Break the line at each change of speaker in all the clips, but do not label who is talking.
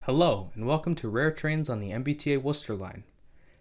Hello, and welcome to Rare Trains on the MBTA Worcester line.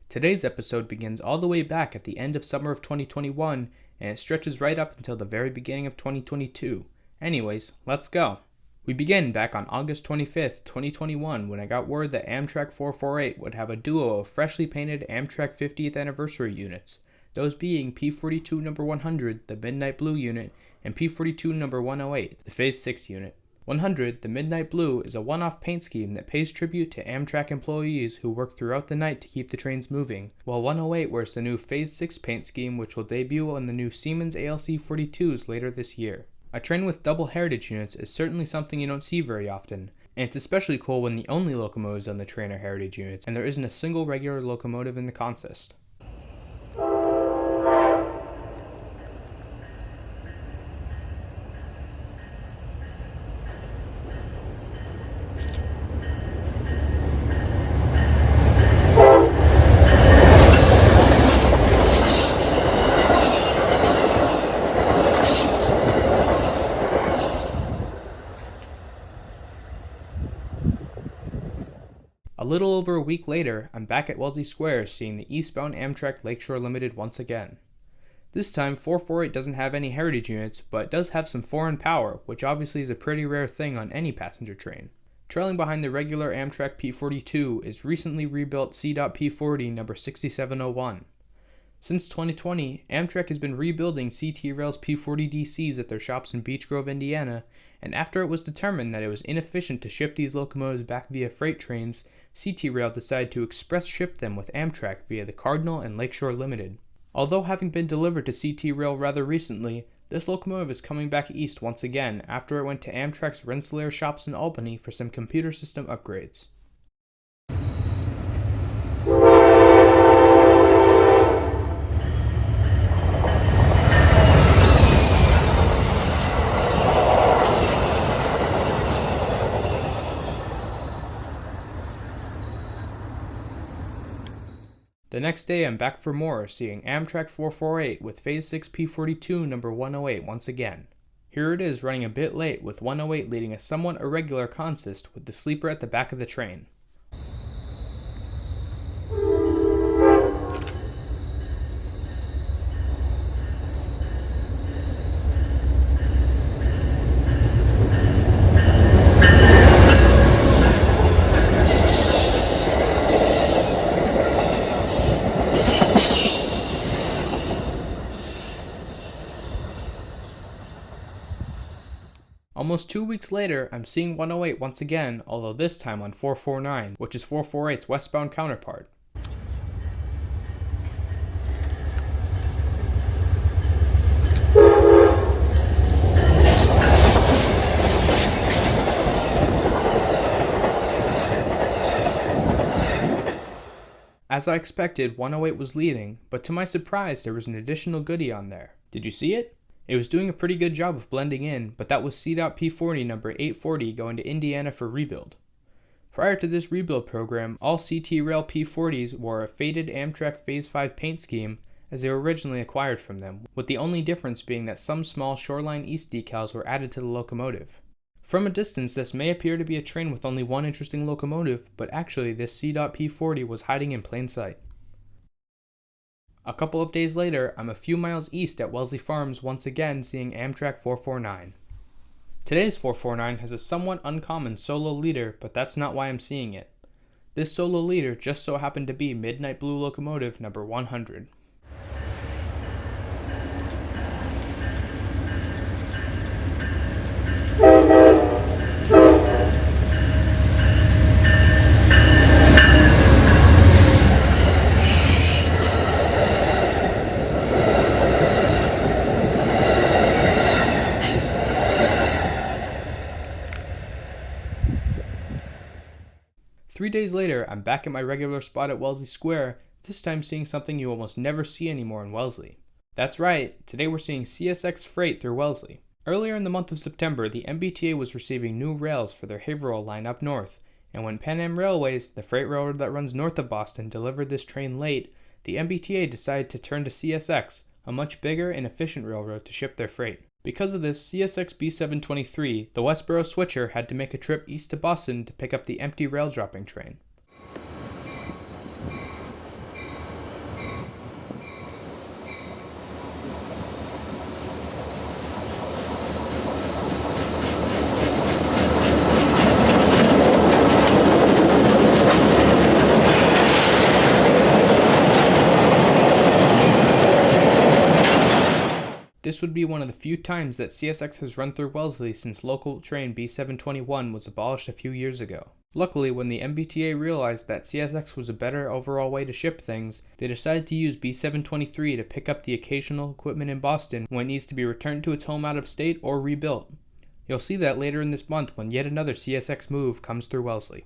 Today's episode begins all the way back at the end of summer of 2021, and it stretches right up until the very beginning of 2022. Anyways, let's go. We begin back on August 25th, 2021, when I got word that Amtrak 448 would have a duo of freshly painted Amtrak 50th anniversary units, those being P42 number 100, the Midnight Blue unit, and P42 number 108, the Phase 6 unit. 100, the Midnight Blue, is a one-off paint scheme that pays tribute to Amtrak employees who work throughout the night to keep the trains moving, while 108 wears the new Phase 6 paint scheme, which will debut on the new Siemens ALC 42s later this year. A train with double heritage units is certainly something you don't see very often, and it's especially cool when the only locomotives on the train are heritage units and there isn't a single regular locomotive in the consist. A little over a week later, I'm back at Wellesley Square seeing the eastbound Amtrak Lakeshore Limited once again. This time, 448 doesn't have any heritage units, but it does have some foreign power, which obviously is a pretty rare thing on any passenger train. Trailing behind the regular Amtrak P42 is recently rebuilt CDOT P40 number 6701. Since 2020, Amtrak has been rebuilding CTRail's P40 DCs at their shops in Beech Grove, Indiana, and after it was determined that it was inefficient to ship these locomotives back via freight trains, CTRail decided to express ship them with Amtrak via the Cardinal and Lakeshore Limited. Although having been delivered to CTRail rather recently, this locomotive is coming back east once again after it went to Amtrak's Rensselaer shops in Albany for some computer system upgrades. The next day I'm back for more, seeing Amtrak 448 with Phase 6 P42 number 108 once again. Here it is running a bit late, with 108 leading a somewhat irregular consist with the sleeper at the back of the train. Almost 2 weeks later, I'm seeing 108 once again, although this time on 449, which is 448's westbound counterpart. As I expected, 108 was leading, but to my surprise there was an additional goodie on there. Did you see it? It was doing a pretty good job of blending in, but that was CDOT P40 number 840 going to Indiana for rebuild. Prior to this rebuild program, all CTRail P40s wore a faded Amtrak Phase 5 paint scheme as they were originally acquired from them, with the only difference being that some small Shoreline East decals were added to the locomotive. From a distance, this may appear to be a train with only one interesting locomotive, but actually this CDOT P40 was hiding in plain sight. A couple of days later, I'm a few miles east at Wellesley Farms once again seeing Amtrak 449. Today's 449 has a somewhat uncommon solo leader, but that's not why I'm seeing it. This solo leader just so happened to be Midnight Blue locomotive number 100. Three days later, I'm back at my regular spot at Wellesley Square, this time seeing something you almost never see anymore in Wellesley. That's right, today we're seeing CSX freight through Wellesley. Earlier in the month of September, the MBTA was receiving new rails for their Haverhill line up north, and when Pan Am Railways, the freight railroad that runs north of Boston, delivered this train late, the MBTA decided to turn to CSX, a much bigger and efficient railroad to ship their freight. Because of this CSX B723, the Westboro Switcher had to make a trip east to Boston to pick up the empty rail dropping train. This would be one of the few times that CSX has run through Wellesley since local train B721 was abolished a few years ago. Luckily, when the MBTA realized that CSX was a better overall way to ship things, they decided to use B723 to pick up the occasional equipment in Boston when it needs to be returned to its home out of state or rebuilt. You'll see that later in this month when yet another CSX move comes through Wellesley.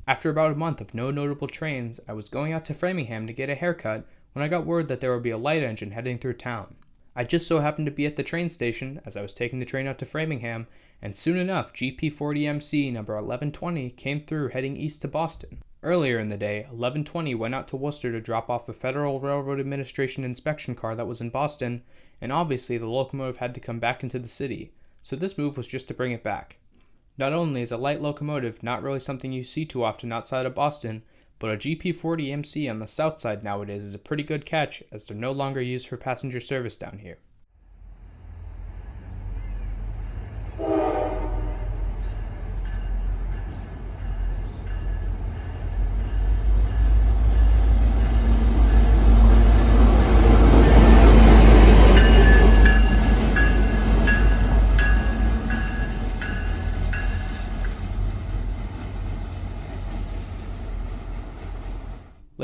After about a month of no notable trains, I was going out to Framingham to get a haircut when I got word that there would be a light engine heading through town. I just so happened to be at the train station as I was taking the train out to Framingham, and soon enough GP40MC number 1120 came through heading east to Boston. Earlier in the day, 1120 went out to Worcester to drop off a Federal Railroad Administration inspection car that was in Boston, and obviously the locomotive had to come back into the city, so this move was just to bring it back. Not only is a light locomotive not really something you see too often outside of Boston, but a GP40MC on the south side nowadays is a pretty good catch as they're no longer used for passenger service down here.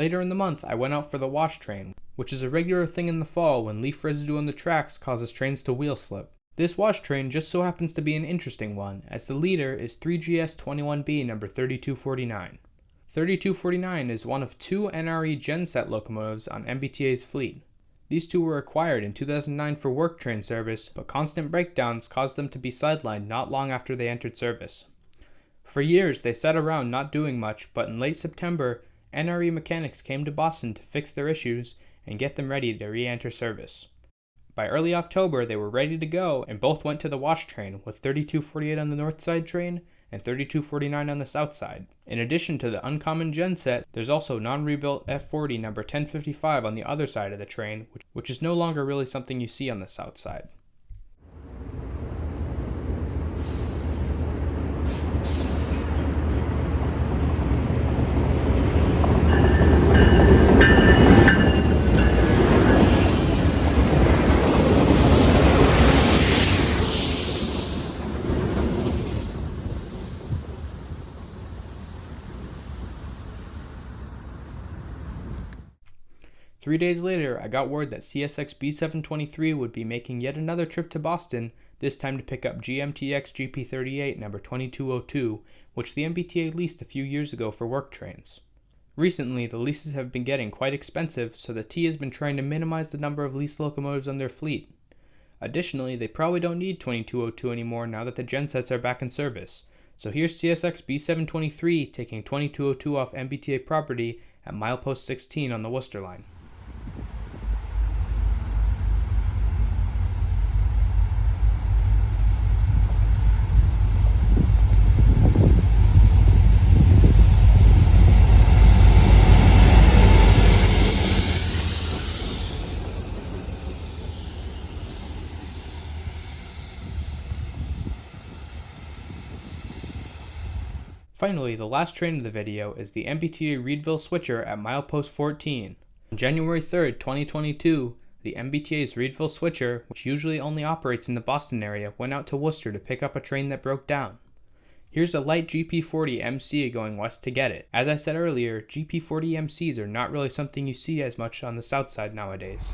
Later in the month, I went out for the wash train, which is a regular thing in the fall when leaf residue on the tracks causes trains to wheel slip. This wash train just so happens to be an interesting one, as the leader is 3GS21B number 3249. 3249 is one of two NRE Genset locomotives on MBTA's fleet. These two were acquired in 2009 for work train service, but constant breakdowns caused them to be sidelined not long after they entered service. For years, they sat around not doing much, but in late September, NRE mechanics came to Boston to fix their issues and get them ready to re-enter service. By early October, they were ready to go and both went to the wash train with 3248 on the north side train and 3249 on the south side. In addition to the uncommon Genset, there's also non-rebuilt F40 number 1055 on the other side of the train, which is no longer really something you see on the south side. Three days later, I got word that CSX B723 would be making yet another trip to Boston, this time to pick up GMTX GP38 number 2202, which the MBTA leased a few years ago for work trains. Recently, the leases have been getting quite expensive, so the T has been trying to minimize the number of leased locomotives on their fleet. Additionally, they probably don't need 2202 anymore now that the Gensets are back in service, so here's CSX B723 taking 2202 off MBTA property at milepost 16 on the Worcester line. Finally, the last train of the video is the MBTA Readville Switcher at milepost 14. On January 3rd, 2022, the MBTA's Readville Switcher, which usually only operates in the Boston area, went out to Worcester to pick up a train that broke down. Here's a light GP40MC going west to get it. As I said earlier, GP40MCs are not really something you see as much on the south side nowadays.